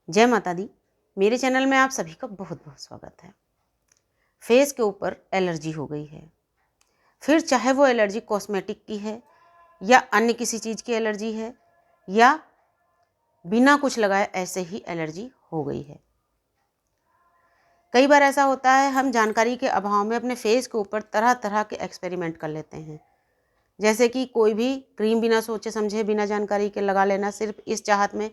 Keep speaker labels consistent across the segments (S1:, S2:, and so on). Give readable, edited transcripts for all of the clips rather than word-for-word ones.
S1: जय माता दी। मेरे चैनल में आप सभी का बहुत बहुत स्वागत है। फेस के ऊपर एलर्जी हो गई है, फिर चाहे वो एलर्जी कॉस्मेटिक की है या अन्य किसी चीज़ की एलर्जी है या बिना कुछ लगाए ऐसे ही एलर्जी हो गई है। कई बार ऐसा होता है, हम जानकारी के अभाव में अपने फेस के ऊपर तरह तरह के एक्सपेरिमेंट कर लेते हैं। जैसे कि कोई भी क्रीम बिना सोचे समझे, बिना जानकारी के लगा लेना, सिर्फ इस चाहत में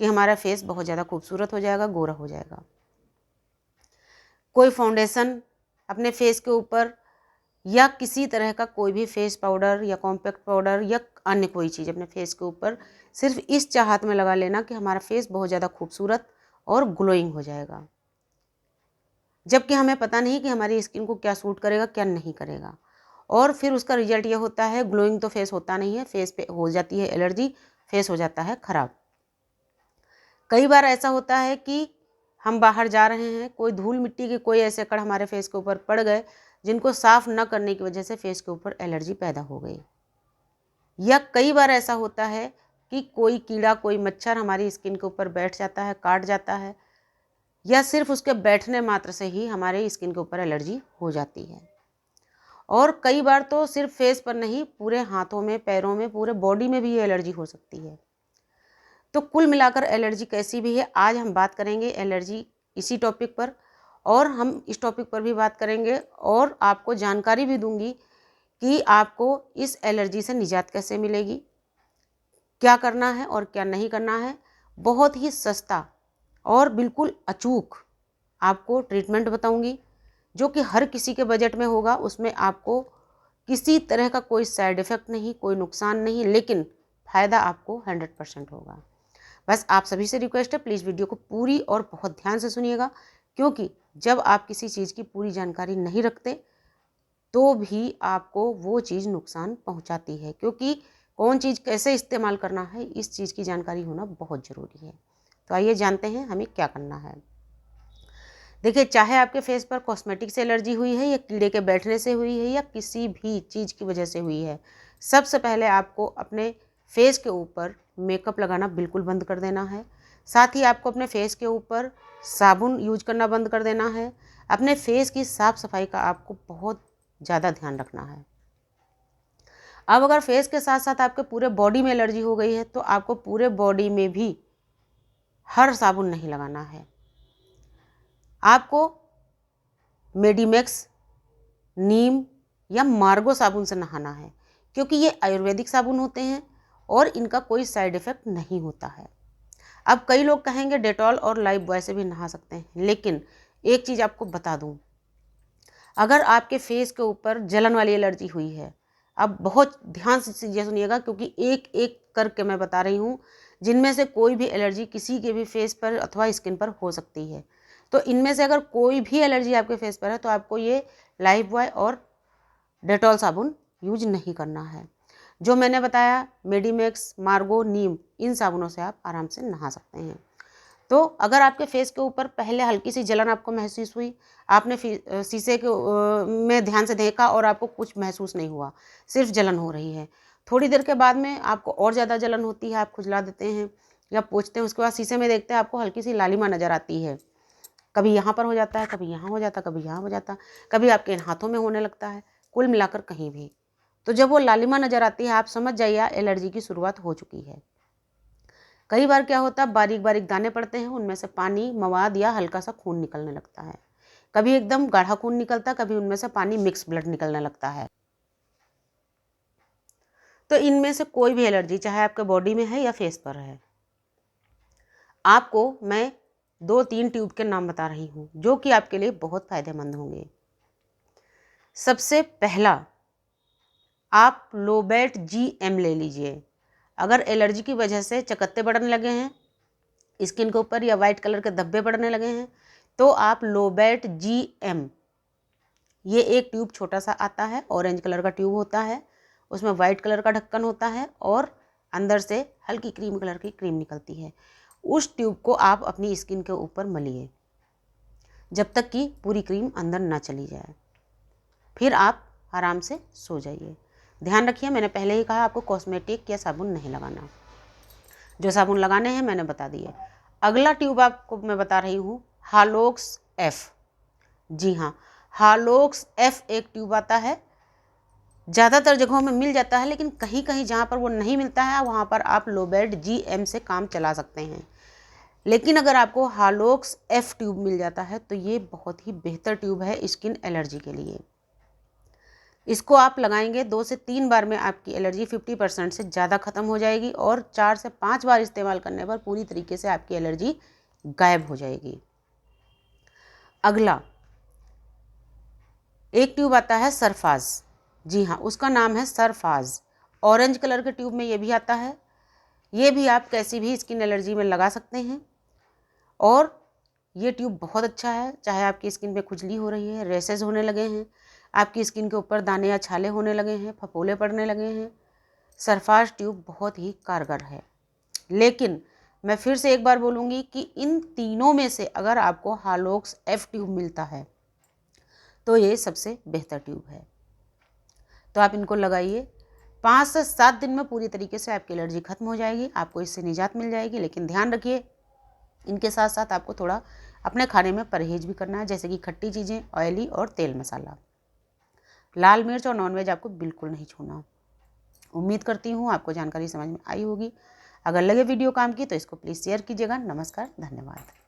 S1: कि हमारा फेस बहुत ज़्यादा खूबसूरत हो जाएगा, गोरा हो जाएगा। कोई फाउंडेशन अपने फेस के ऊपर या किसी तरह का कोई भी फेस पाउडर या कॉम्पैक्ट पाउडर या अन्य कोई चीज़ अपने फेस के ऊपर सिर्फ इस चाहत में लगा लेना कि हमारा फेस बहुत ज़्यादा खूबसूरत और ग्लोइंग हो जाएगा, जबकि हमें पता नहीं कि हमारी स्किन को क्या सूट करेगा, क्या नहीं करेगा। और फिर उसका रिजल्ट ये होता है, ग्लोइंग तो फेस होता नहीं है, फेस पे हो जाती है एलर्जी, फेस हो जाता है खराब। कई बार ऐसा होता है कि हम बाहर जा रहे हैं, कोई धूल मिट्टी के कोई ऐसे कण हमारे फेस के ऊपर पड़ गए जिनको साफ न करने की वजह से फेस के ऊपर एलर्जी पैदा हो गई। या कई बार ऐसा होता है कि कोई कीड़ा, कोई मच्छर हमारी स्किन के ऊपर बैठ जाता है, काट जाता है, या सिर्फ उसके बैठने मात्र से ही हमारे स्किन के ऊपर एलर्जी हो जाती है। और कई बार तो सिर्फ फेस पर नहीं, पूरे हाथों में, पैरों में, पूरे बॉडी में भी ये एलर्जी हो सकती है। तो कुल मिलाकर एलर्जी कैसी भी है, आज हम बात करेंगे एलर्जी इसी टॉपिक पर, और हम इस टॉपिक पर भी बात करेंगे और आपको जानकारी भी दूंगी कि आपको इस एलर्जी से निजात कैसे मिलेगी, क्या करना है और क्या नहीं करना है। बहुत ही सस्ता और बिल्कुल अचूक आपको ट्रीटमेंट बताऊंगी, जो कि हर किसी के बजट में होगा। उसमें आपको किसी तरह का कोई साइड इफ़ेक्ट नहीं, कोई नुकसान नहीं, लेकिन फ़ायदा आपको 100% होगा। बस आप सभी से रिक्वेस्ट है, प्लीज़ वीडियो को पूरी और बहुत ध्यान से सुनिएगा, क्योंकि जब आप किसी चीज़ की पूरी जानकारी नहीं रखते तो भी आपको वो चीज़ नुकसान पहुंचाती है, क्योंकि कौन चीज़ कैसे इस्तेमाल करना है, इस चीज़ की जानकारी होना बहुत ज़रूरी है। तो आइए जानते हैं हमें क्या करना है। देखिए, चाहे आपके फेस पर कॉस्मेटिक से एलर्जी हुई है या कीड़े के बैठने से हुई है या किसी भी चीज़ की वजह से हुई है, सबसे पहले आपको अपने फेस के ऊपर मेकअप लगाना बिल्कुल बंद कर देना है। साथ ही आपको अपने फेस के ऊपर साबुन यूज करना बंद कर देना है। अपने फेस की साफ़ सफाई का आपको बहुत ज़्यादा ध्यान रखना है। अब अगर फेस के साथ साथ आपके पूरे बॉडी में एलर्जी हो गई है तो आपको पूरे बॉडी में भी हर साबुन नहीं लगाना है। आपको मेडिमेक्स, नीम या मार्गो साबुन से नहाना है, क्योंकि ये आयुर्वेदिक साबुन होते हैं और इनका कोई साइड इफ़ेक्ट नहीं होता है। अब कई लोग कहेंगे डेटॉल और लाइफ बॉय से भी नहा सकते हैं, लेकिन एक चीज़ आपको बता दूं, अगर आपके फेस के ऊपर जलन वाली एलर्जी हुई है, अब बहुत ध्यान से चीज़ें सुनिएगा, क्योंकि एक एक करके मैं बता रही हूँ, जिनमें से कोई भी एलर्जी किसी के भी फेस पर अथवा स्किन पर हो सकती है। तो इनमें से अगर कोई भी एलर्जी आपके फेस पर है तो आपको ये लाइफ बॉय और डेटॉल साबुन यूज नहीं करना है। जो मैंने बताया, मेडिमेक्स, मार्गो, नीम, इन साबुनों से आप आराम से नहा सकते हैं। तो अगर आपके फेस के ऊपर पहले हल्की सी जलन आपको महसूस हुई, आपने शीशे के में ध्यान से देखा और आपको कुछ महसूस नहीं हुआ, सिर्फ जलन हो रही है, थोड़ी देर के बाद में आपको और ज़्यादा जलन होती है, आप खुजला देते हैं या पोंछते हैं, उसके बाद शीशे में देखते हैं आपको हल्की सी लालिमा नज़र आती है, कभी यहाँ पर हो जाता है, कभी यहाँ हो जाता है, कभी यहाँ हो जाता है, कभी आपके हाथों में होने लगता है, कुल मिलाकर कहीं भी। तो जब वो लालिमा नज़र आती है, आप समझ जाइए एलर्जी की शुरुआत हो चुकी है। कई बार क्या होता है, बारीक बारीक दाने पड़ते हैं, उनमें से पानी, मवाद या हल्का सा खून निकलने लगता है। कभी एकदम गाढ़ा खून निकलता है, कभी उनमें से पानी मिक्स ब्लड निकलने लगता है। तो इनमें से कोई भी एलर्जी, चाहे आपके बॉडी में है या फेस पर है, आपको मैं 2-3 ट्यूब के नाम बता रही हूँ, जो कि आपके लिए बहुत फायदेमंद होंगे। सबसे पहला, आप लोबेट GM ले लीजिए। अगर एलर्जी की वजह से चकत्ते बढ़ने लगे हैं स्किन के ऊपर या वाइट कलर के धब्बे पड़ने लगे हैं, तो आप लोबेट GM, ये एक ट्यूब छोटा सा आता है, ऑरेंज कलर का ट्यूब होता है, उसमें वाइट कलर का ढक्कन होता है और अंदर से हल्की क्रीम कलर की क्रीम निकलती है। उस ट्यूब को आप अपनी स्किन के ऊपर मलिए जब तक कि पूरी क्रीम अंदर ना चली जाए, फिर आप आराम से सो जाइए। ध्यान रखिए, मैंने पहले ही कहा आपको कॉस्मेटिक या साबुन नहीं लगाना, जो साबुन लगाने हैं मैंने बता दिए। अगला ट्यूब आपको मैं बता रही हूँ हालोक्स एफ। जी हाँ, हालोक्स एफ एक ट्यूब आता है, ज़्यादातर जगहों में मिल जाता है, लेकिन कहीं कहीं जहाँ पर वो नहीं मिलता है वहाँ पर आप लोबेड GM से काम चला सकते हैं। लेकिन अगर आपको हालोक्स एफ ट्यूब मिल जाता है तो ये बहुत ही बेहतर ट्यूब है स्किन एलर्जी के लिए। इसको आप लगाएंगे 2 से 3 बार में आपकी एलर्जी 50% से ज़्यादा खत्म हो जाएगी और 4 से 5 बार इस्तेमाल करने पर पूरी तरीके से आपकी एलर्जी गायब हो जाएगी। अगला एक ट्यूब आता है सरफाज। जी हाँ, उसका नाम है सरफाज। ऑरेंज कलर के ट्यूब में ये भी आता है। ये भी आप कैसी भी स्किन एलर्जी में लगा सकते हैं और ये ट्यूब बहुत अच्छा है। चाहे आपकी स्किन में खुजली हो रही है, रैसेस होने लगे हैं, आपकी स्किन के ऊपर दाने या छाले होने लगे हैं, फफोले पड़ने लगे हैं, सरफाज ट्यूब बहुत ही कारगर है। लेकिन मैं फिर से एक बार बोलूँगी कि इन तीनों में से अगर आपको हालोक्स एफ ट्यूब मिलता है तो ये सबसे बेहतर ट्यूब है। तो आप इनको लगाइए, 5 से 7 दिन में पूरी तरीके से आपकी एलर्जी खत्म हो जाएगी, आपको इससे निजात मिल जाएगी। लेकिन ध्यान रखिए, इनके साथ साथ आपको थोड़ा अपने खाने में परहेज भी करना है, जैसे कि खट्टी चीज़ें, ऑयली और तेल मसाला। लाल मिर्च और नॉनवेज आपको बिल्कुल नहीं छूना। उम्मीद करती हूँ आपको जानकारी समझ में आई होगी। अगर लगे वीडियो काम की तो इसको प्लीज़ शेयर कीजिएगा। नमस्कार, धन्यवाद।